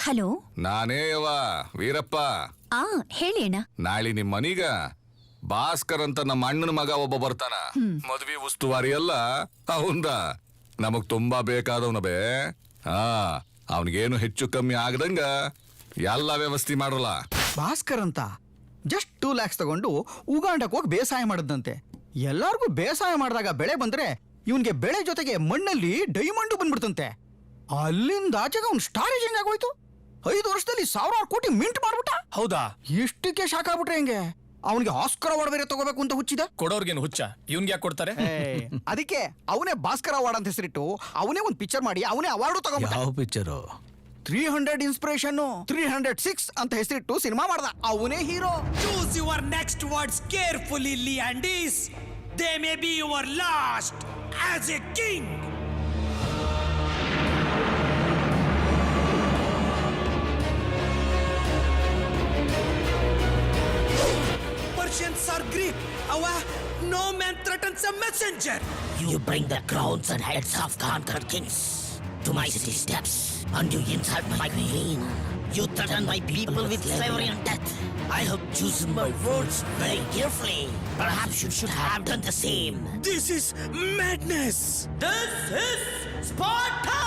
Hello, ನಾನೇ ವೀರಪ್ಪ. ಹೇಳಿ ಅಣ್ಣ. ನಾಳೆ ನಿಮ್ ಮನೀಗ ಭಾಸ್ಕರ್ ಅಂತ ನಮ್ಮ ಅಣ್ಣನ ಮಗ ಒಬ್ಬ ಬರ್ತಾನ. ಮದ್ವಿ ಉಸ್ತುವಾರಿ ಎಲ್ಲ ಅವಂದ. ನಮಗ್ ತುಂಬಾ ಬೇಕಾದವನ ಬೇ. ಅವನಿಗೇನು ಹೆಚ್ಚು ಕಮ್ಮಿ ಆಗದಂಗ ಎಲ್ಲ ವ್ಯವಸ್ಥೆ ಮಾಡಲ್ಲ. ಭಾಸ್ಕರ್ ಅಂತ ಜಸ್ಟ್ 2 lakhs ತಗೊಂಡು ಉಗಾಂಡಕ್ಕೆ ಹೋಗಿ ಬೇಸಾಯ ಮಾಡದಂತೆ. ಎಲ್ಲಾರ್ಗೂ ಬೇಸಾಯ ಮಾಡಿದಾಗ ಬೆಳೆ ಬಂದ್ರೆ ಇವನ್ಗೆ ಬೆಳೆ ಜೊತೆಗೆ ಮಣ್ಣಲ್ಲಿ ಡೈಮಂಡು ಬಂದ್ಬಿಡ್ತಂತೆ. ಅಲ್ಲಿಂದ ಆಚೆಗೆ ಅವ್ನು ಸ್ಟಾರ್ ಏಜೆಂಟ್ ಆಗೋಯ್ತು. 5 ವರ್ಷದಲ್ಲಿ 1000 ಕೋಟಿ ಮಿಂಟ್ ಮಾಡ್ಬಿಟ್ಟ. ಹೌದಾ? ಎಷ್ಟಕ್ಕೆ ಶಾಕ್ ಆಗ್ಬಿಟ್ರೆ ಹೆಂಗೆ? ಅವನಿಗೆ ಆಸ್ಕರ್ ಅವಾರ್ಡ್ ಬೇರೆ ತಗೋಬೇಕು ಅಂತ ಹುಚ್ಚಿದ. ಕೊಡೋರ್ಗೇನು ಹುಚ್ಚ? ಇವನ್ಗೆ ಯಾಕೆ ಕೊಡ್ತಾರೆ? ಅದಕ್ಕೆ ಅವನೇ ಭಾಸ್ಕರ್ ಅವಾರ್ಡ್ ಅಂತ ಹೆಸರಿಟ್ಟು ಅವನೇ ಒಂದು ಪಿಕ್ಚರ್ ಮಾಡಿ ಅವನೇ ಅವಾರ್ಡು ತಗೋಬಿಟ್ಟ. ಯಾವ ಪಿಕ್ಚರು? 300 ಇನ್ಸ್ಪಿರೇಷನ್ 306 ಅಂತ ಹೆಸರಿಟ್ಟು ಸಿನಿಮಾ ಮಾಡ್ದ. ಅವನೇ hero. Choose your next words carefully, Leandis. They may be your last as a king. Persians are Greek. No man threatens a messenger. You bring the crowns and heads of conquered kings to my city steps, and you insult my queen. You threaten my people with slavery and death. I have chosen my words very carefully. Perhaps you should have done the same. This is madness. This is Sparta!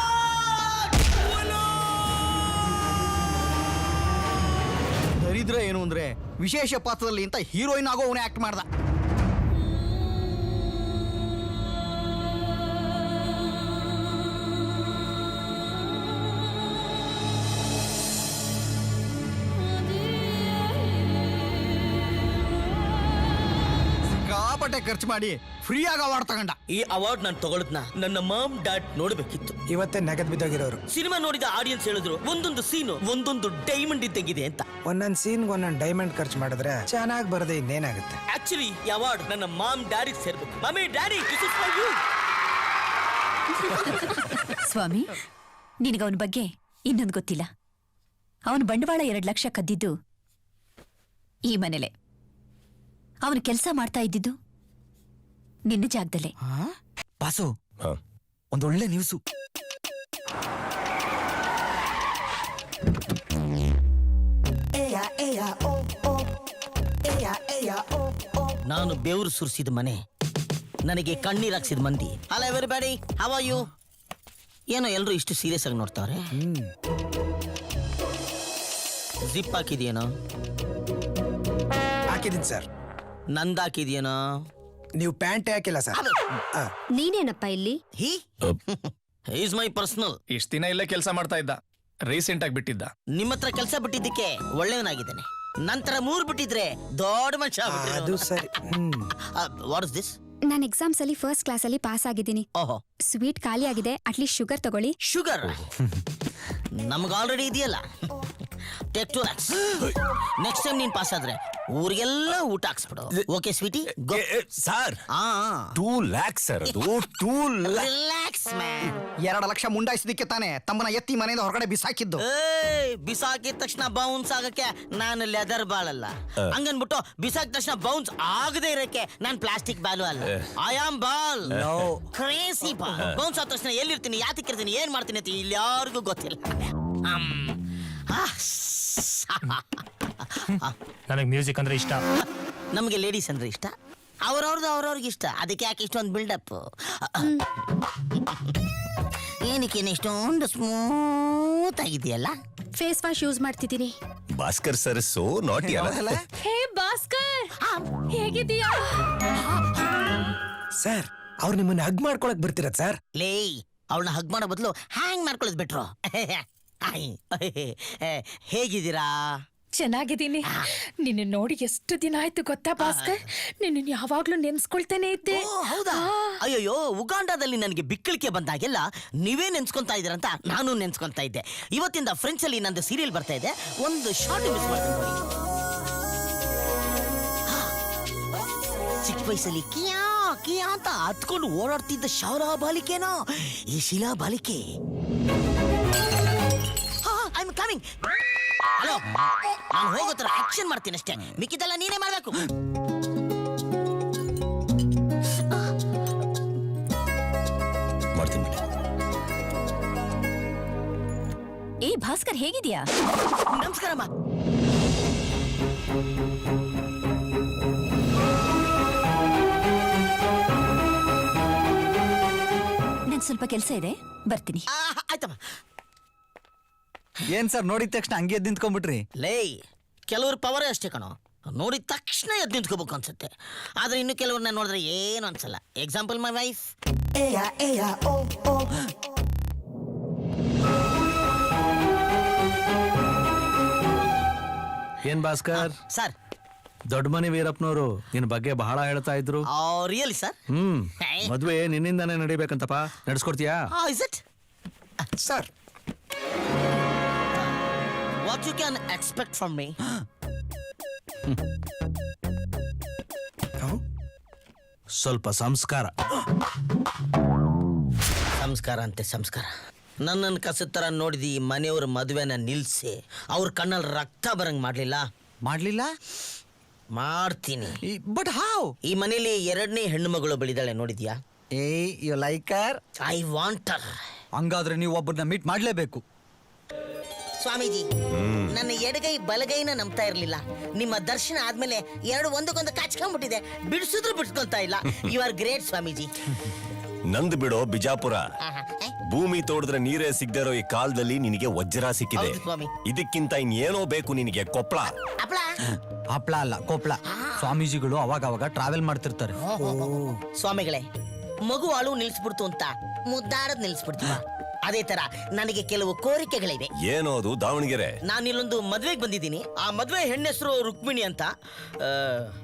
ದರಿದ್ರ ಏನು ಅಂದ್ರೆ ವಿಶೇಷ ಪಾತ್ರದಲ್ಲಿ ಅಂತ heroine ಆಗೋ ಅವನೇ act ಮಾಡ್ದ. ಸಿಕ್ಕಾಪಟ್ಟೆ ಖರ್ಚು ಮಾಡಿ ಫ್ರೀ ಆಗಿ ಅವಾರ್ಡ್ ತಗೊಂಡ. ಈ ಅವಾರ್ಡ್ ನಾನು ತಗೊಳ್ಳದ್ನ ನನ್ನ ಮಾಮ್ ಡ್ಯಾಡ್ ನೋಡ್ಬೇಕಿತ್ತು. ಇವತ್ತೇ ನಗದ್ ಬಿದ್ದೋಗಿರೋರು. ಸಿನಿಮಾ ನೋಡಿದ ಆಡಿಯನ್ಸ್ ಹೇಳಿದ್ರು ಒಂದೊಂದು ಸೀನು ಒಂದೊಂದು ಡೈಮಂಡ್ ಇದ್ದಂಗಿದೆ ಅಂತ. ಒಂದೊಂದ್ ಸೀನ್ ಒಂದೊಂದ್ ಡೈಮಂಡ್ ಖರ್ಚು ಮಾಡಿದ್ರೆ ಚೆನ್ನಾಗಿ ಬರದೆ ಇನ್ನೇನಾಗುತ್ತೆ. ಆಕ್ಚುಲಿ ಈ ಅವಾರ್ಡ್ ನನ್ನ ಮಾಮ್ ಡ್ಯಾಡಿಗೆ ಸೇರ್ಬೇಕು. Mummy daddy, this is for you. ಸ್ವಾಮಿ, ನಿನಗವನ ಬಗ್ಗೆ ಇನ್ನೊಂದು ಗೊತ್ತಿಲ್ಲ. ಅವನು ಬಂಡವಾಳ 2 ಲಕ್ಷ ಕದ್ದಿದ್ದು ಈ ಮನೇಲೆ. ಅವನು ಕೆಲಸ ಮಾಡ್ತಾ ಇದ್ದಿದ್ದು ನಿನ್ನ ಜಾಗದಲ್ಲೇ. ಬಾಸು, ಒಂದೊಳ್ಳೆ ನ್ಯೂಸು. ನಾನು ಬೆವರು ಸುರಿಸಿದ ಮನೆ, ನನಗೆ ಕಣ್ಣೀರ್ ಹಾಕ್ಸಿದ ಮಂದಿ. Hello everybody, how are you? ಏನೋ ಎಲ್ಲರೂ ಇಷ್ಟು ಸೀರಿಯಸ್ ಆಗಿ ನೋಡ್ತಾವ್ರೆ. ಜಿಪ್ ಹಾಕಿದ್ಯೇನೋ? ಹಾಕಿದೀನಿ ಸರ್. ನಂದ್ ಹಾಕಿದ್ಯೇನೋ? ನೀವು ಪ್ಯಾಂಟ್ ಹಾಕಿಲ್ಲ ಸರ್. ನೀನೇನಪ್ಪ ಇಲ್ಲಿ? Is my personal. ಇಷ್ಟ ದಿನ ಇಲ್ಲೇ ಕೆಲಸ ಮಾಡ್ತಾ ಇದ್ದ, ರೀಸೆಂಟ್ ಆಗಿ ಬಿಟ್ಟಿದ್ದ. ನಿಮ್ಮ ಹತ್ರ ಕೆಲಸ ಬಿಟ್ಟಿದ್ದಕ್ಕೆ ಒಳ್ಳೆಯವನಾಗಿದ್ದಾನೆ. ನಂತರ 3 ಬಿಟ್ಟಿದ್ರೆ ದೊಡ್ಡ ಮನುಷ್ಯ. ಅದು ಸರಿ. What is this? ನಾನು ಎಕ್ಸಾಮ್ಸ್ ಅಲ್ಲಿ ಫಸ್ಟ್ ಕ್ಲಾಸ್ ಅಲ್ಲಿ ಪಾಸ್ ಆಗಿದ್ದೀನಿ. ಓಹೋ, ಸ್ವೀಟ್ ಖಾಲಿ ಆಗಿದೆ, ಅಟ್ಲೀಸ್ಟ್ ಶುಗರ್ ತಗೊಳ್ಳಿ. ಶುಗರ್ ನಮ್ಗೆ ಆಲ್ರೆಡಿ ಇದೆಯಲ್ಲ. Take 2 lakhs. ನೆಕ್ಸ್ಟ್ ಟೈಮ್ ನೀನ್ ಪಾಸ್ ಆದ್ರೆ ಊರಿಗೆಲ್ಲ ಊಟ ಹಾಕ್ಸ್ಬಿಡು. Okay sweetie? Sir, 2 lakhs sir. ಅದು 2 lakhs. Relax man. 2 ಲಕ್ಷ ಮುಂಡಾಯಿಸಿದಕ್ಕೆ ತಾನೆ ತಮ್ಮನ ಎತ್ತಿ ಮನೆಯಿಂದ ಹೊರಗಡೆ ಬಿಸಾಕಿದ್ದು. ಬಿಸಾಕಿದ ತಕ್ಷಣ ಬೌನ್ಸ್ ಆಗಕ್ಕೆ ನಾನು ಲೆದರ್ ಬಾಲ್ ಅಲ್ಲ. ಹಂಗನ್ಬಿಟ್ಟು ಬಿಸಾಕಿದ ತಕ್ಷಣ ಬೌನ್ಸ್ ಆಗದೆ ಇರಕ್ಕೆ ನಾನು ಪ್ಲಾಸ್ಟಿಕ್ ಬಾಲು ಅಲ್ಲ. I am ball. Crazy ball. Bounce ಆದ ತಕ್ಷಣ ಎಲ್ಲಿರ್ತೀನಿ, ಯಾತಿರ್ತೀನಿ, ಏನ್ ಮಾಡ್ತೀನಿ ಅಂತ ಇಲ್ಲಿ ಯಾರಿಗೂ ಗೊತ್ತಿಲ್ಲ. ನನಗೆ ಮ್ಯೂಸಿಕ್ ಅಂದ್ರೆ ಇಷ್ಟ. ನಮಗೆ ಲೇಡೀಸ್ ಅಂದ್ರೆ ಇಷ್ಟ. ಅವ್ರವ್ರಿಗೆ ಇಷ್ಟ. ಅದಕ್ಕೆ ಯಾಕೆ ಇಷ್ಟೊಂದು ಬಿಲ್ಡಪ್? ಏನಕ್ಕೆ ಇಷ್ಟೊಂದು ಸ್ಮೂತ್ ಆಗಿದೆಯಲ್ಲ? ಫೇಸ್ ವಾಶ್ ಯೂಸ್ ಮಾಡ್ತಿದ್ದೀನಿ. ಭಾಸ್ಕರ್ ಸರ್ ಸೋ ನಾಟಿ ಅಲ್ಲ? ಹೇ ಭಾಸ್ಕರ್, ಹೇಗಿದ್ದೀಯಾ? ಸರ್, ಅವ್ರು ನಿಮ್ಮನ್ನ ಹಗ್ ಮಾಡ್ಕೊಳಕ್ ಬರ್ತೀರ ಸರ್? ಲೇ, ಅವಳನ್ನ ಹಗ್ ಮಾಡೋ ಬದಲು ಹ್ಯಾಂಗ್ ಮಾಡ್ಕೊಳ್ಳೋದು ಬಿಟ್ರು. ಹೇಗಿದ್ದೀರಾ? ಚೆನ್ನಾಗಿದ್ದೀನಿ. ನಿನ್ನ ನೋಡಿ ಎಷ್ಟು ದಿನ ಆಯ್ತು ಗೊತ್ತಾ ಭಾಸ್ಕರ್? ನಿನ್ನ ಯಾವಾಗ್ಲೂ ನೆನ್ಸ್ಕೊಳ್ತಾನೆ ಇದ್ದೆ. ಹೌದಾ? ಅಯ್ಯೋ, ಉಗಾಂಡಾದಲ್ಲಿ ನನಗೆ ಬಿಕ್ಕಳಿಕೆ ಬಂದಾಗೆಲ್ಲ ನೀವೇ ನೆನ್ಸ್ಕೊಂತಾ ಇದ್ದೀರಂತ ನಾನು ನೆನ್ಸ್ಕೊಂತಾ ಇದ್ದೆ. ಇವತ್ತಿಂದ ಫ್ರೆಂಚ್ ಅಲ್ಲಿ ನಂದು ಸೀರಿಯಲ್ ಬರ್ತಾ ಇದೆ. ಒಂದು ಶಾರ್ಟ್ ಮಿಸ್ ಮಾಡ್ತೀನಿ ನೋಡಿ. ಚಿಕ್ಕ ವಯಸ್ಸಲ್ಲಿ ಕಿಯಾ ಕಿಯಾ ಅಂತ ಹತ್ಕೊಂಡು ಓಡಾಡ್ತಿದ್ದ ಶಾಲಾ ಬಾಲಿಕೆನೋ ಈ ಶಿಲಾ ಬಾಲಿಕೆ. I am coming. ಹಲೋ, ನಾನು ಹೋಗೋ ತರ ಆಕ್ಷನ್ ಮಾಡ್ತೀನಿ ಅಷ್ಟೇ, ಮಿಕ್ಕಿದೆಲ್ಲ ನೀನೇ ಮಾಡ್ಬೇಕು. ಮಾಡ್ತೀನಿ. ಭಾಸ್ಕರ್ ಹೇಗಿದ್ಯಾ? ನಮಸ್ಕಾರಮ್ಮ. ನಂಗೆ ಸ್ವಲ್ಪ ಕೆಲಸ ಇದೆ, ಬರ್ತೀನಿ. ಆಯ್ತಮ್ಮ. ಏನ್ ಸರ್ ನೋಡಿದ ತಕ್ಷಣ ಹಂಗೆ ಎದ್ದು ನಿಂತ್ಕೊಂಡ್ಬಿಟ್ರಿ? ಲೇ, ಕೆಲವ್ರ ಪವರೇ ಅಷ್ಟೇ ಕಣೋ, ನೋಡಿದ ತಕ್ಷಣ ಎದ್ದು ನಿಂತ್ಕೋಬೇಕು ಅನ್ಸುತ್ತೆ. ಆದ್ರೆ ಇನ್ನು ಕೆಲವ್ರನ್ನ ನೋಡಿದ್ರೆ ಏನು ಅನ್ಸಲ್ಲ. Example my wife. ಏನ್ ಭಾಸ್ಕರ್, ಸರ್. ದೊಡ್ಡ ಮನೆ ವೀರಪ್ಪನವರು ನಿನ್ ಬಗ್ಗೆ ಬಹಳ ಹೇಳ್ತಾ ಇದ್ರು. Really sir? ಮದ್ವೆ ನಿನ್ನಿಂದಾನೇ ನಡಿಬೇಕಂತಪ್ಪ, ನಡ್ಸ್ಕೊಡ್ತೀಯಾ? Is it sir, what you can expect from me? ಸ್ವಲ್ಪ ಸಂಸ್ಕಾರ. ಸಂಸ್ಕಾರ ಅಂತೆ ಸಂಸ್ಕಾರ. ನನ್ನನ್ನು ಕಸದ ಥರ ನೋಡಿದಿ ಮನೆಯವ್ರ ಮದುವೆನ ನಿಲ್ಸಿ ಅವ್ರ ಕಣ್ಣಲ್ಲಿ ರಕ್ತ ಬರಂಗ್ ಮಾಡ್ಲಿಲ್ಲ. ಮಾಡ್ತೀನಿ. But how? ಈ ಮನೇಲಿ 2ನೇ ಹೆಣ್ಣು ಮಗಳು ಬೆಳಿದಾಳೆ, ನೋಡಿದ್ಯಾ? You like her? I want her. ಹಂಗಾದ್ರೆ ನೀವು ಒಬ್ಬರನ್ನ ಮೀಟ್ ಮಾಡ್ಲೇಬೇಕು. ಸ್ವಾಮೀಜಿ, ನನ್ನ ಎಡಗೈ ಬಲಗೈನ ನಂಬ್ತಾ ಇರ್ಲಿಲ್ಲ. ನಿಮ್ಮ ದರ್ಶನ ಆದ್ಮೇಲೆ 2 ಒಂದಕ್ಕೊಂದು ಕಚ್ಕೊಂಡ್ಬಿಟ್ಟಿದೆ. ಬಿಡಿಸಿದ್ರು ಬಿಡ್ಸ್ಕೊಂತ ಇಲ್ಲ. You are great Swamiji. ನಂದ್ ಬಿಡೋ ಬಿಜಾಪುರ. ಭೂಮಿ ತೋಡಿದ್ರೆ ನೀರೇ ಸಿಗ್ದಿರೋ ಈ ಕಾಲದಲ್ಲಿ ನಿನಗೆ ವಜ್ರ ಸಿಕ್ಕಿದೆ. ಹೌದು ಸ್ವಾಮಿ. ಇದಕ್ಕಿಂತ ಇನ್ನೇನೋ ಬೇಕು ನಿನಗೆ? ಕೊಪ್ಪಳ. ಹಪ್ಳ ಅಲ್ಲ, ಕೊಪ್ಪಳ. ಸ್ವಾಮೀಜಿಗಳು ಅವಾಗ ಟ್ರಾವೆಲ್ ಮಾಡ್ತಿರ್ತಾರೆ. ಸ್ವಾಮಿಗಳೇ, ಮಗು ಅಳು ನಿಲ್ಸ್ಬಿಡ್ತು ಅಂತ ಮುದ್ದಾಡದ್ ನಿಲ್ಸ್ಬಿಡ್ತೀವ. ಅದೇ ತರ ನನಗೆ ಕೆಲವು ಕೋರಿಕೆಗಳಿವೆ. ಏನೋದು? ದಾವಣಗೆರೆ. ನಾನು ಇಲ್ಲೊಂದು ಮದ್ವೆಗೆ ಬಂದಿದ್ದೀನಿ. ಆ ಮದ್ವೆ ಹೆಣ್ಣೆಸರು ರುಕ್ಮಿಣಿ ಅಂತ.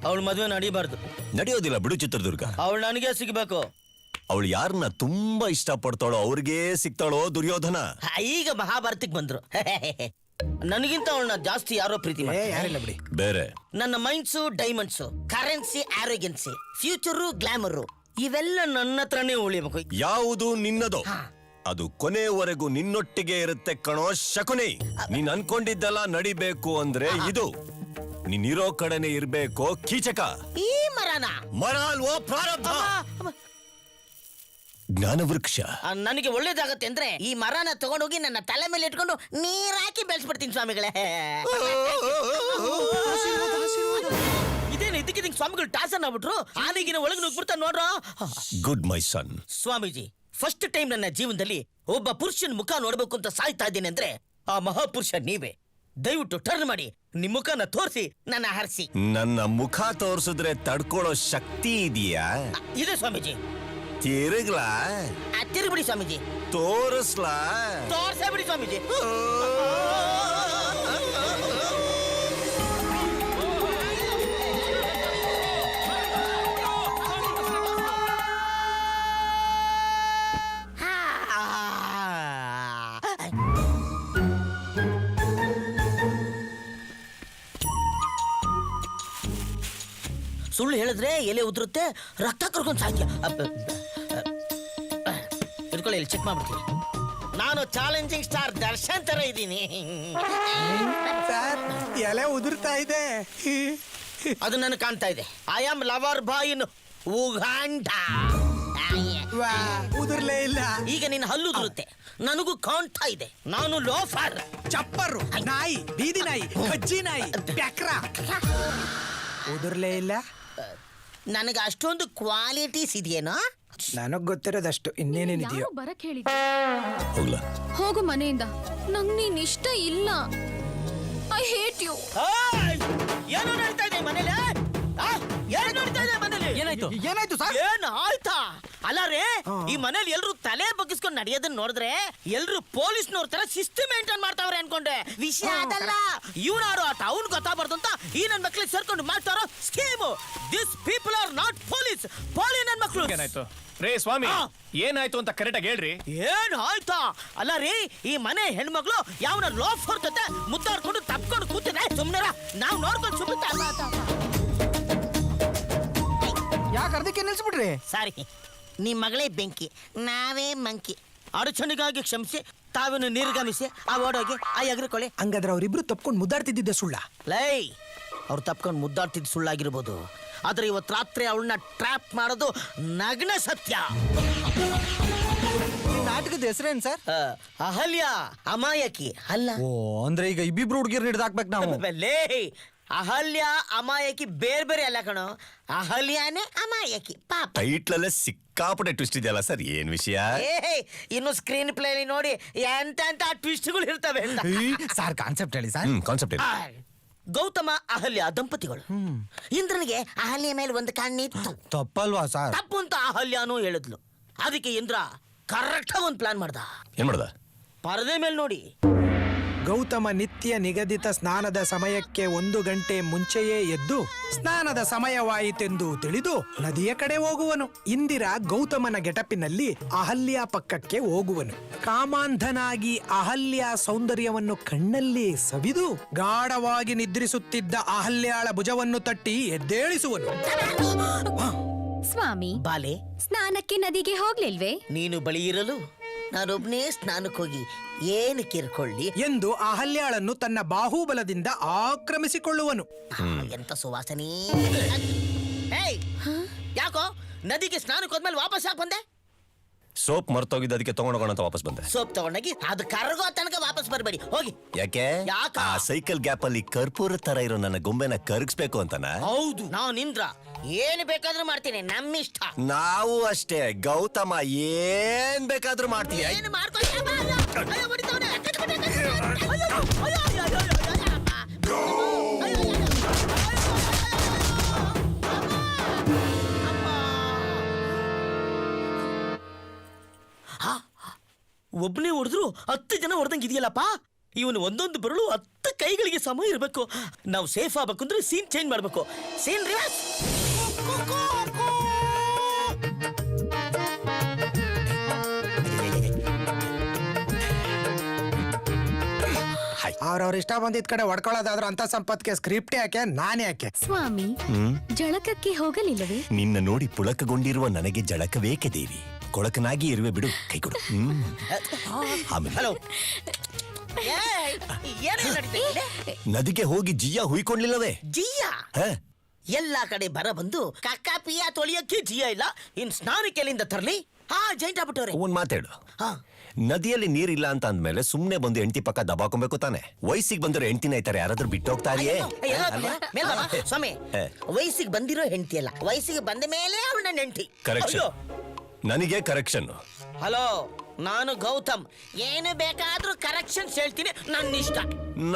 ಅವಳ ಮದ್ವೆ ನಡೀಬಾರ್ದು. ನಡೆಯೋದಿಲ್ಲ ಬಿಡು ಚಿತ್ರದುರ್ಗ. ಅವಳು ನನಗೆ ಸಿಗ್ಬೇಕು. ಅವಳು ಯಾರನ್ನ ತುಂಬಾ ಇಷ್ಟ ಪಡ್ತಾಳೋ ಅವ್ರಿಗೆ ಸಿಗ್ತಾಳೋ ದುರ್ಯೋಧನ. ಈಗ ಮಹಾಭಾರತಕ್ಕೆ ಬಂದ್ರು. ನನಗಿಂತ ಅವಳನ್ನ ಜಾಸ್ತಿ ಯಾರೋ ಪ್ರೀತಿ ಯಾರಿಲ್ಲ ಬಿಡಿ. ಬೇರೆ ನನ್ನ ಮೈಂಡ್ಸು ಡೈಮಂಡ್ಸು, ಕರೆನ್ಸಿ ಆರೋಗ್ಯನ್ಸಿ, ಫ್ಯೂಚರು ಗ್ಲಾಮರು ಇವೆಲ್ಲ ನನ್ನ ಹತ್ರನೇ ಉಳಿಬೇಕು. ಯಾವುದು ನಿನ್ನದು ಅದು ಕೊನೆವರೆಗೂ ನಿನ್ನೊಟ್ಟಿಗೆ ಇರುತ್ತೆ ಕಣೋ ಶಕುನಿ. ನೀನ್ ಅನ್ಕೊಂಡಿದ್ದೆಲ್ಲ ನಡಿಬೇಕು ಅಂದ್ರೆ ಇದು ನೀನಿರೋ ಕಡೆನೆ ಇರ್ಬೇಕು ಕೀಚಕ. ಈ ಮರ ಅಲ್ವೋ ಪ್ರಾರಬ್ಧ. ಜ್ಞಾನವೃಕ್ಷ. ನನಗೆ ಒಳ್ಳೇದಾಗತ್ತೆ ಅಂದ್ರೆ ಈ ಮರನ ತಗೊಂಡೋಗಿ ನನ್ನ ತಲೆ ಮೇಲೆ ಇಟ್ಕೊಂಡು ನೀರ್ ಹಾಕಿ ಬೆಳೆಸ್ಬಿಡ್ತೀನಿ ಸ್ವಾಮಿಗಳೇ. ಇದೇನು ಇದಕ್ಕೆ ಸ್ವಾಮಿಗಳು ಟಾಸನ್ ಆಗ್ಬಿಟ್ರು. ಆನೆಗಿನ ಒಳಗೆ ನುಗ್ಬಿಡ್ತಾ ನೋಡ್ರ. Good my son. Swamiji, first time ನನ್ನ ಜೀವನದಲ್ಲಿ ಒಬ್ಬ ಪುರುಷನ ಮುಖ ನೋಡ್ಬೇಕು ಅಂತ ಸಾಯ್ತಾ ಇದ್ದೀನಿ ಅಂದ್ರೆ ಆ ಮಹಾಪುರುಷ ನೀವೇ. ದಯವಿಟ್ಟು ಟರ್ನ್ ಮಾಡಿ ನಿಮ್ ಮುಖನ ತೋರಿಸಿ ನನ್ನ ಹರಿಸಿ. ನನ್ನ ಮುಖ ತೋರಿಸಿದ್ರೆ ತಡ್ಕೊಳ್ಳೋ ಶಕ್ತಿ ಇದೆಯಾ? ಇದೆ ಸ್ವಾಮೀಜಿ. ತಿರುಗ್ಲಾ? ತಿರುಗ್ಬಿಡಿ ಸ್ವಾಮೀಜಿ. ತೋರಿಸ್ಲಾ? ತೋರ್ಸೇ ಬಿಡಿ ಸ್ವಾಮೀಜಿ. ಸುಳ್ಳು ಹೇಳಿದ್ರೆ ಎಲೆ ಉದುರುತ್ತೆ, ರಕ್ತ ಕರ್ಕೊಂಡು ಸಾಧ್ಯ. ಇಟ್ಕೊಳ್ಳಿ, ಇಲ್ಲಿ ಚೆಕ್ ಮಾಡ್ಬಿಡ್ತೀನಿ. ನಾನು ಚಾಲೆಂಜಿಂಗ್ ಸ್ಟಾರ್ ದರ್ಶನ್ ತರ ಇದ್ದೀನಿ. ಎಲೆ ಉದುರ್ತಾ ಇದೆ. ಅದು ನನಗೆ ಕಾಣ್ತಾ ಇದೆ. I am lover boy in Uganda. ಉದುರ್ಲೇ ಇಲ್ಲ. ಈಗ ನಿನ್ನ ಹಲ್ಲು ಉದುರುತ್ತೆ, ನನಗೂ ಕಾಣ್ತಾ ಇದೆ. ನಾನು ಲೋಫರ್, ಚಪ್ಪರು, ನಾಯಿ, ಬೀದಿ ನಾಯಿ, ಕಜ್ಜಿ ನಾಯಿ, ಟ್ಯಾಕ್ರ. ಉದುರ್ಲೇ ಇಲ್ಲ. ನನಗೆ ಅಷ್ಟೊಂದು ಕ್ವಾಲಿಟೀಸ್ ಇದೆಯೇನೋ? ನನಗ್ ಗೊತ್ತಿರೋದಷ್ಟು, ಇನ್ನೇನೇನಿದೆಯೋ. ಬರಕ್ ಹೇಳಿದ. ಹೋಗ್ಲಾ? ಹೋಗು ಮನೆಯಿಂದ. ನಂಗ್ ನೀನ್ ಇಷ್ಟ ಇಲ್ಲ. I hate you. ಏನು ನಡೀತಾ ಇದೆ ಮನೇಲಿ? ಏನು ನಡೀತಾ ಇದೆ ಮನೇಲಿ? ಏನಾಯ್ತು ಸರ್? ಏನು ಆಯ್ತಾ? ಅಲ್ಲ ರೇ, ಈ ಮನೇಲಿ ಎಲ್ರು ತಲೆ ಬಗ್ಗಿಸ್ಕೊಂಡು ನಡೆಯೋದನ್ನ ನೋಡಿದ್ರೆ ಎಲ್ರು ಪೊಲೀಸ್ನವ್ರ ತರ ಶಿಸ್ತು ಮೇಂಟೈನ್ ಮಾಡ್ತಾವ್ರೆ ಅನ್ಕೊಂಡೆ. ವಿಷಯ ಅದಲ್ಲ. ಇವನಾರು ಆ ಟೌನ್ ಗೊತ್ತಾಗ್ಬಾರ್ದು ಅಂತ ಈ ನನ್ ಮಕ್ಳಿಗೆ ಸೇರ್ಕೊಂಡು ಮಾಡ್ತಾರೋ scheme. This people are not police. ನನ್ ಮಕ್ಳು. ಏನಾಯ್ತು ರೇ ಸ್ವಾಮಿ? ಏನಾಯ್ತು ಅಂತ ಕರೆಕ್ಟಾಗಿ ಹೇಳ್ರಿ. ಏನ್ ಆಯ್ತಾ? ಅಲ್ಲ ರೀ, ಈ ಮನೆ ಹೆಣ್ಮಕ್ಳು ಯಾವನ ಲೋಫರ್ ಜೊತೆ ಮುದ್ದಾಡ್ಕೊಂಡು ತಪ್ಕೊಂಡು ಕೂತಿದೆ. ಸುಮ್ನೆರ ನಾವ್ ನೋಡ್ಕೊಂಡು ಸುಮ್ಮನೆ. ಯಾಕೆ ಅರ್ಧಕ್ಕೆ ನಿಲ್ಸ್ಬಿಟ್ರಿ? ಸಾರಿ, ನಿಮ್ ಮಗಳೇ ಬೆಂಕಿ, ನಾವೇ ಮಂಕಿ. ಅಡಚಣೆಗಾಗಿ ಕ್ಷಮಿಸಿ, ತಾವೇನು ನಿರ್ಗಮಿಸಿ ಆ ಓಡೋಗಿ ಆ ಎಗರ್ಕೊಳ್ಳಿ. ಹಂಗಾದ್ರೆ ಅವರಿಬ್ರು ತಪ್ಕೊಂಡು ಮುದ್ದಾಡ್ತಿದ್ದಿದ್ದೆ ಸುಳ್ಳ? ಲೈ, ಅವ್ರು ತಪ್ಕೊಂಡು ಮುದ್ದಾಡ್ತಿದ್ದು ಸುಳ್ಳಾಗಿರ್ಬೋದು, ಆದ್ರೆ ಇವತ್ತು ರಾತ್ರಿ ಅವಳನ್ನ ಟ್ರ್ಯಾಪ್ ಮಾಡೋದು ನಗ್ನ ಸತ್ಯ. ನಾಟಕದ ಹೆಸರೇನ್ ಸರ್? ಅಹಲ್ಯ ಅಮಾಯಕಿ ಅಲ್ಲ. ಓ ಅಂದ್ರೆ ಈಗ ಇಬ್ಬಿಬ್ರು ಹುಡುಗಿರ್ ಹಿಡ್ದಾಕ್ಬೇಕು ನಾವು. ಲೇ ಅಹಲ್ಯ ಅಮಾಯಕಿ ಬೇರೆ ಬೇರೆ ಅಲ್ಲ ಕಣೋ. ಅಹಲ್ಯಾನೇ ಅಮಾಯಕಿ ಪಾಪ. ಟೈಟ್ಲಲ್ಲೇ ಸಿಕ್ಕಾಪಟ್ಟೆ ಟ್ವಿಸ್ಟ್ ಇದೆಯಲ್ಲ ಸರ್, ಏನ್ ವಿಷಯ? ಇನ್ನು ಸ್ಕ್ರೀನ್ ಪ್ಲೇ ನೋಡಿ ಎಂತ ಟ್ವಿಸ್ಟ್ಗಳು ಇರ್ತವೆ ಅಂತ. ಸರ್ ಕಾನ್ಸೆಪ್ಟ್ ಹೇಳಿ ಸರ್. ಕಾನ್ಸೆಪ್ಟ್ ಗೌತಮ ಅಹಲ್ಯ ದಂಪತಿಗಳು. ಇಂದ್ರನಿಗೆ ಅಹಲ್ಯ ಮೇಲೆ ಒಂದು ಕಣ್ಣಿತ್ತು. ತಪ್ಪಲ್ವಾ ಸರ್? ತಪ್ಪು ಅಂತ ಅಹಲ್ಯಾನು ಹೇಳಿದ್ಲು. ಅದಕ್ಕೆ ಇಂದ್ರ ಕರೆಕ್ಟ್ ಒಂದು ಪ್ಲಾನ್ ಮಾಡ್ದ. ಏನ್ ಮಾಡ್ದ? ಪರದೆ ಮೇಲೆ ನೋಡಿ. ಗೌತಮ ನಿತ್ಯ ನಿಗದಿತ ಸ್ನಾನದ ಸಮಯಕ್ಕೆ 1 ಗಂಟೆ ಮುಂಚೆಯೇ ಎದ್ದು ಸ್ನಾನದ ಸಮಯವಾಯಿತೆಂದು ತಿಳಿದು ನದಿಯ ಕಡೆ ಹೋಗುವನು. ಇಂದಿರ ಗೌತಮನ ಗೆಟಪಿನಲ್ಲಿ ಅಹಲ್ಯ ಪಕ್ಕಕ್ಕೆ ಹೋಗುವನು. ಕಾಮಾಂಧನಾಗಿ ಅಹಲ್ಯ ಸೌಂದರ್ಯವನ್ನು ಕಣ್ಣಲ್ಲಿ ಸವಿದು ಗಾಢವಾಗಿ ನಿದ್ರಿಸುತ್ತಿದ್ದ ಅಹಲ್ಯಾಳ ಭುಜವನ್ನು ತಟ್ಟಿ ಎದ್ದೇಳಿಸುವನು. ಸ್ವಾಮಿ, ಬಾಲೆ, ಸ್ನಾನಕ್ಕೆ ನದಿಗೆ ಹೋಗ್ಲಿಲ್ವೇ? ನೀನು ಬಳಿ ಇರಲು ನಾನೊಬ್ನೇ ಸ್ನಾನಕ್ಕೆ ಹೋಗಿ ಏನು ಕಿರ್ಕೊಳ್ಳಿ ಎಂದು ಅಹಲ್ಯಾಳನ್ನು ತನ್ನ ಬಾಹುಬಲದಿಂದ ಆಕ್ರಮಿಸಿಕೊಳ್ಳುವನು. ಎಂತ ಸುವಾಸನೆ! ಏಯ್, ಯಾಕೋ ನದಿಗೆ ಸ್ನಾನಕ್ಕೆ ಹೋದ್ಮೇಲೆ ವಾಪಸ್ ಯಾಕೆ ಬಂದೆ? ಸೋಪ್ ಮರ್ತೋಗಿದ್ದು, ಅದಕ್ಕೆ ತಗೊಂಡೋಗೋಣ ಅಂತ ವಾಪಸ್ ಬಂದೆ. ಸೋಪ್ ತಗೊಂಡೋಗಿ ಅದು ಕರಗೋ ತನಕ ವಾಪಸ್ ಬರಬೇಡಿ, ಹೋಗಿ. ಯಾಕೆ? ಯಾಕ? ಆ ಸೈಕಲ್ ಗ್ಯಾಪ್ ಅಲ್ಲಿ ಕರ್ಪೂರ ತರ ಇರೋ ನನ್ನ ಗೊಂಬೆನ ಕರಗಿಸ್ಬೇಕು ಅಂತನಾ? ಹೌದು, ನಾನು ಇಂದ್ರ ಏನು ಬೇಕಾದ್ರೂ ಮಾಡ್ತೀನಿ, ನಮ್ಮಿಷ್ಟ. ನಾವು ಅಷ್ಟೇ ಗೌತಮ, ಏನ್ ಬೇಕಾದ್ರೂ ಮಾಡ್ತೀವಿ. ಏನು ಮಾಡ್ಕೊಳ್ಳಿ. ಅಯ್ಯೋ, ಹೊಡಿತವ್ನೆ. ಅಯ್ಯೋ, ಅಯ್ಯೋ, ಅಯ್ಯೋ, ಅಯ್ಯೋ, ಅಯ್ಯೋ, ಒಬ್ಬನೇ ಹೊಡೆದ್ರು 10 ಜನ ಹೊಡೆದಂಗೆ ಇದೆಯಲ್ಲಪ್ಪ. ಇವನು ಒಂದೊಂದು ಬರಲು 10 ಕೈಗಳಿಗೆ ಸಮ ಇರಬೇಕು. ನಾವು ಸೇಫ್ ಆಗ್ಬೇಕು ಅಂದ್ರೆ ಸೀನ್ ಚೇಂಜ್ ಮಾಡ್ಬೇಕು. Scene reverse. ಅವ್ರವ್ರ ಇಷ್ಟ ಬಂದಿದ್ ಕಡೆ ಹೊಡ್ಕೊಳ್ಳೋದಾದ್ರೂ ಅಂತ ಸಂಪತ್ಗೆ ಸ್ಕ್ರಿಪ್ಟ್ ಯಾಕೆ, ನಾನೇ ಯಾಕೆ? ಸ್ವಾಮಿ, ಜಳಕಕ್ಕೆ ಹೋಗಲಿಲ್ಲವೇ? ನಿನ್ನ ನೋಡಿ ಪುಳಕಗೊಂಡಿರುವ ನನಗೆ ಜಳಕವೇಕೆ ದೇವಿ? ಕೊಳಕನಾಗಿ ಇರುವೆ ಬಿಡು, ಕೈ ಕೊಡು. ಆಮೇಲೆ ಹಲೋ, ಏನು ನಡೀತಿದೆ? ನದಿಗೆ ಹೋಗಿ ಜಿಯಾ ಹುಯ್ಕೊಂಡ್ಲಿಲ್ಲವೇ? ಜಿಯಾ ಹ? ಎಲ್ಲಾ ಕಡೆ ಬರ ಬಂದು ಕಕ್ಕ ಪಿಯ ತೊಳಿಯಕ್ಕೆ ಜಿಯಾ ಇಲ್ಲ, ಇನ್ ಸ್ನಾನಕ್ಕೆ ಎಲ್ಲಿಂದ ತರ್ಲಿ? ಜೈಂಟ್ ಆಗ್ಬಿಟ್ಟವ್ರೆ. ಒಂದ್ ಮಾತಾಡು. ನದಿಯಲ್ಲಿ ನೀರಿಲ್ಲ ಅಂತ ಅಂದ್ಮೇಲೆ ಸುಮ್ನೆ ಬಂದು ಹೆಂಡತಿ ಪಕ್ಕ ದಬಾಕೊಬೇಕು ತಾನೆ? ವಯಸ್ಸಿಗೆ ಬಂದಿರೋ ಹೆಂಡತಿನ ಐತಾರೆ ಯಾರಾದ್ರೂ ಬಿಟ್ಟೋಗ್ತಾರಿಯೇ? ಸ್ವಾಮಿ, ವಯಸ್ಸಿಗೆ ಬಂದಿರೋ ಹೆಂಡತಿ ಅಲ್ಲ, ವಯಸ್ಸಿಗೆ ಬಂದ ಮೇಲೆ ಅವಳ ನನ್ನ ಹೆಂಡತಿ. ಕರೆಕ್ಷನ್, ನನಗೆ ಕರೆಕ್ಷನ್. ಹಲೋ, ನಾನು ಗೌತಮ್, ಏನು ಬೇಕಾದ್ರೂ ಕರೆಕ್ಷನ್ಸ್ ಹೇಳ್ತೀನಿ, ನನ್ನ ಇಷ್ಟ.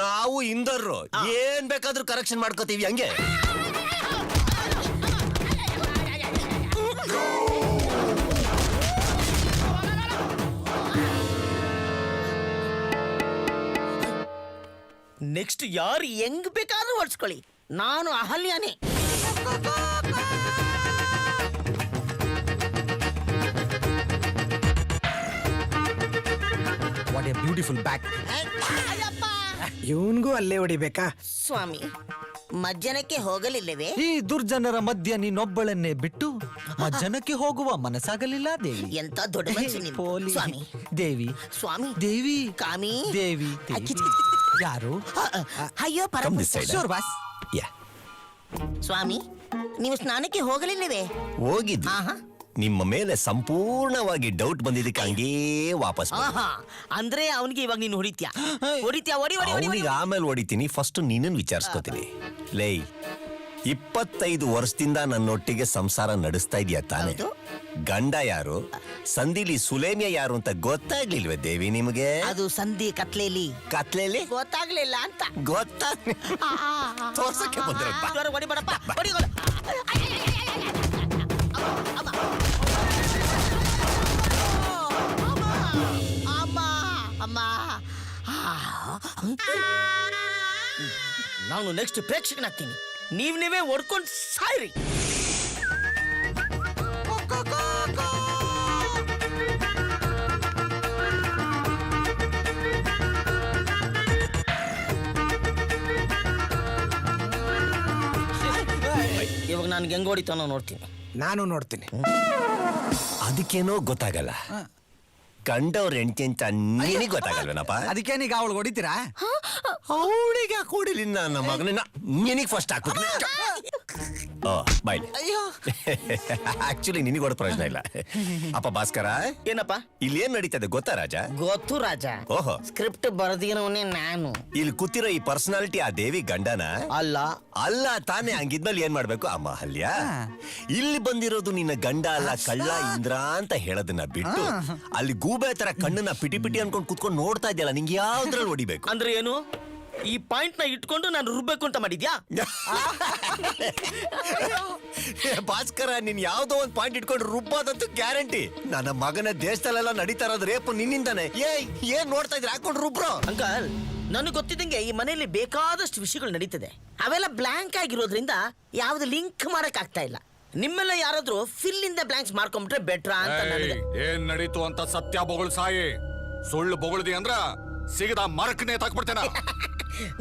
ನಾವು ಇಂದರ್ರು ಏನ್ ಬೇಕಾದ್ರೂ ಕರೆಕ್ಷನ್ ಮಾಡ್ಕೋತೀವಿ, ಹಂಗೆ. ನೆಕ್ಸ್ಟ್ ಯಾರು ಹೆಂಗ್ ಬೇಕಾದ್ರೂ ಹೊಡ್ಸ್ಕೊಳ್ಳಿ, ನಾನು ಅಹಲ್ಯಾನೇ. What a beautiful back. ಇವನ್ಗೂ ಅಲ್ಲೇ ಹೊಡಿಬೇಕಾ? ಸ್ವಾಮಿ, ಮಜ್ಜನಕ್ಕೆ ಹೋಗಲಿಲ್ಲವೇ? ಈ ದುರ್ಜನರ ಮಧ್ಯ ನೀನೊಬ್ಬಳನ್ನೇ ಬಿಟ್ಟು ಮಜ್ಜನಕ್ಕೆ ಹೋಗುವ ಮನಸ್ಸಾಗಲಿಲ್ಲ ದೇವಿ. ಎಂತ ದೊಡ್ಡ ಮನುಷ್ಯ ನೀನು. ಪೋಲಿ. ಸ್ವಾಮಿ, ದೇವಿ, ಸ್ವಾಮಿ, ದೇವಿ, ಕಾಮಿ, ದೇವಿ, ಯಾರು? ಅಯ್ಯೋ ಪರ. Come this side. Sure, boss. Yeah. ಸ್ವಾಮಿ, ನೀವು ಸ್ನಾನಕ್ಕೆ ಹೋಗಲಿಲ್ಲವೇ? ಹೋಗಿದ್ವಿ. ಆಹಾ. ನಿಮ್ಮ ಮೇಲೆ ಸಂಪೂರ್ಣವಾಗಿ ಡೌಟ್ ಬಂದಿದ್ದಕ್ಕೆ ಹಂಗೇ ವಾಪಸ್ ಬಂದೆ. ಆಹಾ, ಅಂದ್ರೆ ಅವನಿಗೆ ಇವಾಗ ನೀನು ಹೊಡಿತ್ಯಾ? ಹೊಡಿತ್ಯಾ? ಹೊಡಿ ಹೊಡಿ ಹೊಡಿ. ಅವನಿಗೆ ಆಮೇಲೆ ಹೊಡಿತೀನಿ, ಫಸ್ಟ್ ನೀನನ್ನು ವಿಚಾರಿಸ್ಕೋತೀನಿ. ಲೇ, 25 ವರ್ಷದಿಂದ ನನ್ನೊಟ್ಟಿಗೆ ಸಂಸಾರ ನಡೆಸ್ತಾ ಇದೀಯ ತಾನೆ? ಹೌದು. ಗಂಡ ಯಾರು, ಸಂಧಿಲಿ ಸುಲೇಮಿಯ ಯಾರು ಅಂತ ಗೊತ್ತಾಗ್ಲಿಲ್ವೇ ದೇವಿ ನಿಮಗೆ? ಅದು ಸಂಧಿ ಕತ್ಲೇಲಿ ಗೊತ್ತಾಗ್ಲಿಲ್ಲ ಅಂತ ತೋರ್ಸಕ್ಕೆ ಬಂದ್ರಪ್ಪ. ಹೊಡಿ ಬಿಡಪ್ಪ, ಹೊಡಿ. ನಾನು ನೆಕ್ಸ್ಟ್ ಪ್ರೇಕ್ಷಕನಾಗ್ತೀನಿ, ನೀವೇ ಹೊಡ್ಕೊಂಡು ಸಾಯ್ರಿ. ಇವಾಗ ನನ್ಗೆ ಹೆಂಗ್ ಹೊಡಿತಾನೋ ನೋಡ್ತೀನಿ. ನಾನು ನೋಡ್ತೀನಿ. ಅದಕ್ಕೇನೋ ಗೊತ್ತಾಗಲ್ಲ, ಕಂಡವ್ರ ಹೆಂಡತಿ ಅಂತ ನಿನಗೆ ಗೊತ್ತಾಗಲ್ವೇನಪ್ಪ? ಅದಕ್ಕೇನೀಗ ಅವಳು ಹೊಡಿತೀರಾ? ಅವಳಿಗೆ ಹಾಕೊಡಿಲಿ ನನ್ನ ಮಗನ, ನಿನಗೆ ಫಸ್ಟ್ ಹಾಕ್ಬಿಟ್ಟು ಬಾಯ್ಲಿ ಆಕ್ಚುಲಿ ನಿನಗೋಡ ಪ್ರಯೋಜನ ಇಲ್ಲ. ಅಪ್ಪ ಭಾಸ್ಕರ, ಏನಪ್ಪ ಇಲ್ಲಿ ಏನ್ ನಡೀತದೆ ಗೊತ್ತಾ ರಾಜ? ಗೊತ್ತು ರಾಜ. ಓಹೋ, ಸ್ಕ್ರಿಪ್ಟ್ ಬರ್ದಿರೋನೇ ನಾನು. ಇಲ್ಲಿ ಕೂತಿರೋ ಈ ಪರ್ಸನಾಲಿಟಿ ಆ ದೇವಿ ಗಂಡನ? ಅಲ್ಲ. ಅಲ್ಲ ತಾನೇ. ಹಂಗಿದ್ಮೇಲೆ ಏನ್ ಮಾಡ್ಬೇಕು ಅಮ್ಮ ಹಲ್ಯ? ಇಲ್ಲಿ ಬಂದಿರೋದು ನಿನ್ನ ಗಂಡ ಅಲ್ಲ, ಕಳ್ಳ ಇಂದ್ರ ಅಂತ ಹೇಳೋದನ್ನ ಬಿಟ್ಟು ಅಲ್ಲಿ ಗೂಬೆ ತರ ಕಣ್ಣನ್ನ ಪಿಟಿ ಪಿಟಿ ಅನ್ಕೊಂಡ್ ಕುತ್ಕೊಂಡು ನೋಡ್ತಾ ಇದೆಯಲ್ಲ, ನಿಂಗೆ ಯಾವ್ದ್ರಲ್ಲಿ ಹೊಡಿಬೇಕು? ಅಂದ್ರೆ ಏನು? ಈ ಪಾಯಿಂಟ್ ನ ಇಟ್ಕೊಂಡು ನಾನು ರುಬ್ಬೇಕು ಅಂತ ಮಾಡಿದ್ಯಾ? ಭಾಸ್ಕರ, ನೀನ್ ಯಾವ್ದೋ ಒಂದ್ ಪಾಯಿಂಟ್ ಇಟ್ಕೊಂಡು ರುಬ್ಬೋದಂತೂ ಗ್ಯಾರಂಟಿ. ನನ್ನ ಮಗನ ದೇಶದಲ್ಲೆಲ್ಲ ನಡೀತಾ ಇರೋದು ರೇಪು ನಿನ್ನಿಂದಾನೆ. ಏನ್ ನೋಡ್ತಾ ಇದ್ರೆ ಹಾಕೊಂಡು ರುಬ್ರೋ. ಅಂಕಲ್, ನನಗೆ ಗೊತ್ತಿದ್ದಂಗೆ ಈ ಮನೆಯಲ್ಲಿ ಬೇಕಾದಷ್ಟು ವಿಷಯಗಳು ನಡೀತದೆ. ಅವೆಲ್ಲ ಬ್ಲಾಂಕ್ ಆಗಿರೋದ್ರಿಂದ ಯಾವ್ದು ಲಿಂಕ್ ಮಾಡಕ್ ಆಗ್ತಾ ಇಲ್ಲ. ನಿಮ್ಮೆಲ್ಲ ಯಾರಾದ್ರೂ ಫಿಲ್ ಇಂದ ಬ್ಲಾಂಕ್ಸ್ ಮಾಡ್ಕೊಂಡ್ಬಿಟ್ರೆ ಬೆಟ್ರಾ ಅಂತ ನನಗೆ. ಏನ್ ನಡೀತು ಅಂತ ಸತ್ಯ ಬೊಗಳು ಸಾಯಿ. ಸುಳ್ಳು ಬೊಗಳ್ದಿ ಅಂದ್ರ ಸಿಗದ ಮರಕನೇ ತಾಕ್ಬಿಡ್ತೇನ.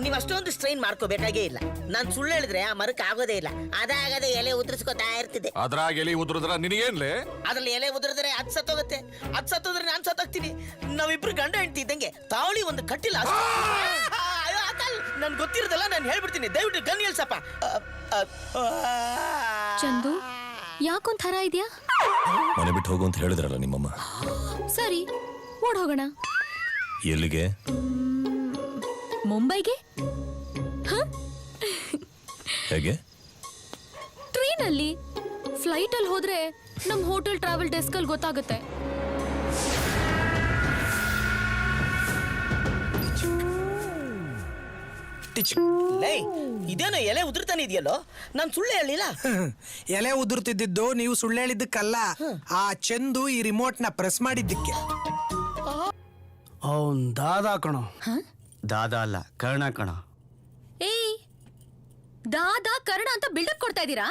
ನೀವ್ ಅಷ್ಟೊಂದು ಸ್ಟ್ರೈನ್ ಮಾಡ್ಕೋಬೇಕಾಗೇ ಇಲ್ಲ. ನಾನ್ ಸುಳ್ಳು ಹೇಳಿದ್ರೆ ಆ ಮರಕ್ ಆಗೋದೇ ಇಲ್ಲ. ಅದಾಗದೆ ಎಲೆ ಉದುರಿಸ್ಕೊತಾ ಇರ್ತಿದೆ. ಅದ್ರಾಗ ಎಲಿ ಉದ್ರದ್ರ ನಿನಗೇನ್ಲೆ? ಅದ್ರಲ್ಲಿ ಎಲೆ ಉದುರಿದ್ರೆ ಅದ್ ಸತ್ತೋಗುತ್ತೆ, ಅದ್ ಸತ್ತೋದ್ರೆ ನಾನ್ ಸತ್ತೋಗ್ತೀನಿ. ನಾವಿಬ್ರು ಗಂಡ ಹೆಂಡ್ತಿ ಇದ್ದಂಗೆ. ತಾವಳಿ ಒಂದು ಕಟ್ಟಿಲ್ಲ. ನನ್ ಗೊತ್ತಿರೋದಲ್ಲ ನಾನು ಹೇಳ್ಬಿಡ್ತೀನಿ. ದಯವಿಟ್ಟು ಗನ್ ಎಲ್ಸಪ್ಪ. ಚಂದು, ಯಾಕೊಂಥರ ಇದ್ಯಾ? ಮನೆ ಬಿಟ್ಟು ಹೋಗು ಅಂತ ಹೇಳಿದ್ರಲ್ಲ ನಿಮ್ಮಮ್ಮ. ಸರಿ, ಓಡ್ ಹೋಗೋಣ. ಎಲ್ಲಿಗೆ? ಮುಂಬೈಗೆ. ಹೇಗೆ? ಟ್ರೈನಲ್ಲಿ. ಫ್ಲೈಟ್ ಅಲ್ಲಿ ಹೋದ್ರೆ ನಮ್ ಹೋಟೆಲ್ ಟ್ರಾವೆಲ್ ಡೆಸ್ಕ್ ಅಲ್ಲಿ ಗೊತ್ತಾಗುತ್ತೆ. ಇದೇನೋ ಎಲೆ ಉದುರ್ತಾನೆ ಇದೆಯಲ್ಲೋ? ನಾನ್ ಸುಳ್ಳು ಹೇಳಿಲ್ಲ. ಎಲೆ ಉದುರ್ತಿದ್ದು ನೀವು ಸುಳ್ಳು ಹೇಳಿದ್ದಕ್ಕಲ್ಲ, ಆ ಚಂದು ಈ ರಿಮೋಟ್ ನ ಪ್ರೆಸ್ ಮಾಡಿದ್ದಕ್ಕೆ. ಅವ್ನ್ ದಾದಾ ಕಣೋ. ದಾದಾ ಅಲ್ಲ, ಕರ್ಣ ಕಣ. ಏಯ್, ದಾದಾ ಕರ್ಣ ಅಂತ ಬಿಲ್ಡಪ್ ಕೊಡ್ತಾ ಇದೀರಾ?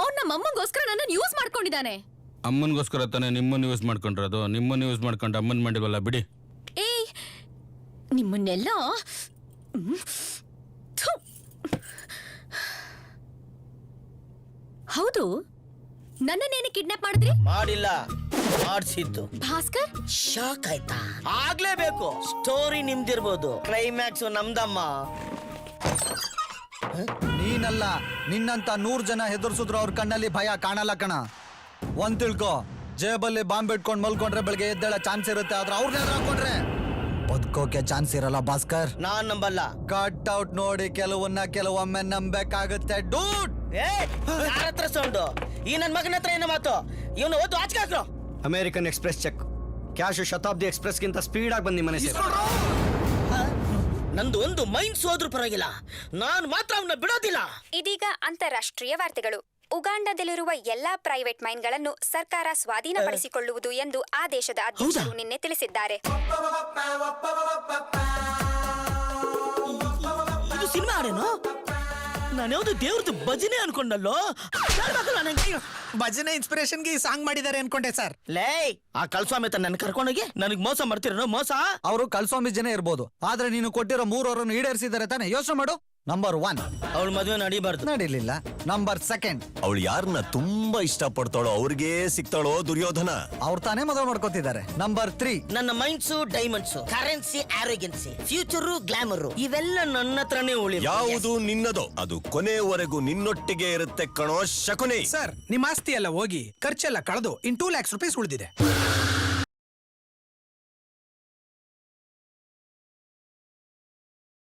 ಅವ್ನ ನಮ್ಮ ಅಮ್ಮಂಗೋಸ್ಕರ ನನ್ನನ್ನು ಯೂಸ್ ಮಾಡ್ಕೊಂಡಿದ್ದಾನೆ. ಅಮ್ಮನಿಗೋಸ್ಕರ ತಾನೇ ನಿಮ್ಮನ್ನು ಯೂಸ್ ಮಾಡ್ಕೊಂಡ್ರದು. ನಿಮ್ಮನ್ನು ಯೂಸ್ ಮಾಡ್ಕೊಂಡು ಅಮ್ಮನ್ ಮಾಡಿಲ್ವಲ್ಲ, ಬಿಡಿ. ಏಯ್, ನಿಮ್ಮನ್ನೆಲ್ಲ ಥು. ಹೌದು, ನನ್ನನ್ನೇನು ಕಿಡ್ನಾಪ್ ಮಾಡಿದ್ರಿ? ಮಾಡಿಲ್ಲ, ಮಾಡಿಸಿದ್ದು. ಭಾಸ್ಕರ್ ಶಾಕ್ ಆಯ್ತಾ? ಆಗ್ಲೇಬೇಕು. ಸ್ಟೋರಿ ನಿಮ್ದಿರ್ಬೋದು, ಕ್ಲೈಮ್ಯಾಕ್ಸ್ ನಮ್ದಮ್ಮ. ನೀನಲ್ಲ, ನಿನ್ನಂತ 100 ಜನ ಹೆದರ್ಸಿದ್ರು ಅವ್ರ ಕಣ್ಣಲ್ಲಿ ಭಯ ಕಾಣಲ್ಲ ಕಣ. ಒಂದ್ ತಿಳ್ಕೊ, ಜೇಬಲ್ಲಿ ಬಾಂಬ್ ಇಟ್ಕೊಂಡ್ ಮಲ್ಕೊಂಡ್ರೆ ಬೆಳಗ್ಗೆ ಎದ್ದೇಳ ಚಾನ್ಸ್ ಇರುತ್ತೆ. ಆದ್ರೆ ಅವ್ರನ್ನ ಹಾಕೊಂಡ್ರೆ ಬದುಕೋಕೆ ಚಾನ್ಸ್ ಇರಲ್ಲ ಭಾಸ್ಕರ್. ನಾನ್ ನಂಬಲ್ಲ. ಕಟ್ ಔಟ್ ನೋಡಿ ಕೆಲವೊಮ್ಮೆ ನಂಬೇಕಾಗುತ್ತೆ ಡೂಡ್. ಯಾರತ್ರ ಸೌಂಡು? ಈ ನನ್ ಮಗನ ಹತ್ರ ಏನೋ ಮಾತು. ಇವನು ಓದು ಆಚೆ ಹಾಕ್ರು. American express cheque. Cash Shatabdi express ಗಿಂತ ಸ್ಪೀಡ್ ಆಗಿ ಬಂದು ಮನೆ ನಂದು ಒಂದು ಮೈನ್ಸ್ ಹೋದ್ರೂ ಪರವಾಗಿಲ್ಲ, ನಾನು ಮಾತ್ರ ಅವನ್ನ ಬಿಡೋದಿಲ್ಲ. ಇದೀಗ ಅಂತಾರಾಷ್ಟ್ರೀಯ ವಾರ್ತೆಗಳು. ಉಗಾಂಡದಲ್ಲಿರುವ ಎಲ್ಲಾ ಪ್ರೈವೇಟ್ ಮೈನ್ಗಳನ್ನು ಸರ್ಕಾರ ಸ್ವಾಧೀನಪಡಿಸಿಕೊಳ್ಳುವುದು ಎಂದು ಆ ದೇಶದ ಅಧ್ಯಕ್ಷರು ನಿನ್ನೆ ತಿಳಿಸಿದ್ದಾರೆ. ಇದು ಸಿನಿಮಾ ಹಾಡೇನು? ನಾನು ಯಾವ್ದು ದೇವ್ರದ್ದು ಭಜನೆ ಅನ್ಕೊಂಡಲ್ಲೋ. ಭಜನೆ ಇನ್ಸ್ಪಿರೇಷನ್ಗೆ ಈ ಸಾಂಗ್ ಮಾಡಿದ್ದಾರೆ ಅನ್ಕೊಂಡೆ ಸರ್. ಲೇ, ಆ ಕಳ್ಸ್ವಾಮಿ ನನ್ನ ಕರ್ಕೊಂಡೋಗಿ ನನಗ್ ಮೋಸ ಮಾಡ್ತಿರೋ ಮೋಸ. ಅವರು ಕಳ್ಸ್ವಾಮಿ ಜನ ಇರ್ಬೋದು, ಆದ್ರೆ ನೀನು ಕೊಟ್ಟಿರೋ 3 ಅವರನ್ನು ಈಡೇರಿಸಿದ್ದಾರೆ ತಾನೆ. ಯೋಚನೆ ಮಾಡು. ನಂಬರ್ 1, ಅವಳ ಮದುವೆ ನಡೀಬಾರ್ದು. ನಡೀಲಿಲ್ಲ. ನಂಬರ್ 2, ಅವಳು ಯಾರನ್ನ ತುಂಬಾ ಇಷ್ಟ ಪಡ್ತಾಳೋ ಅವ್ರಿಗೆ ಸಿಗ್ತಾಳೋ ದುರ್ಯೋಧನ. ಅವ್ರು ತಾನೇ ಮದುವೆ ಮಾಡ್ಕೋತಿದ್ದಾರೆ. ನಂಬರ್ 3, ನನ್ನ ಮೈಂಡ್ಸು ಡೈಮಂಡ್ಸು, ಕರೆನ್ಸಿ, ಆರೋಗ್ಯನ್ಸಿ, ಫ್ಯೂಚರು, ಗ್ಲಾಮರು ಇವೆಲ್ಲ ನನ್ನ ಹತ್ರನೇ ಉಳಿ. ಯಾವುದು ನಿನ್ನದೋ ಅದು ಕೊನೆಯವರೆಗೂ ನಿನ್ನೊಟ್ಟಿಗೆ ಇರುತ್ತೆ ಕಣೋ ಶಕುನಿ. ಸರ್, ನಿಮ್ಮ ಆಸ್ತಿ ಎಲ್ಲ ಹೋಗಿ ಖರ್ಚೆಲ್ಲ ಕಳೆದು ಇನ್ 2 lakhs rupees ಉಳಿದಿದೆ.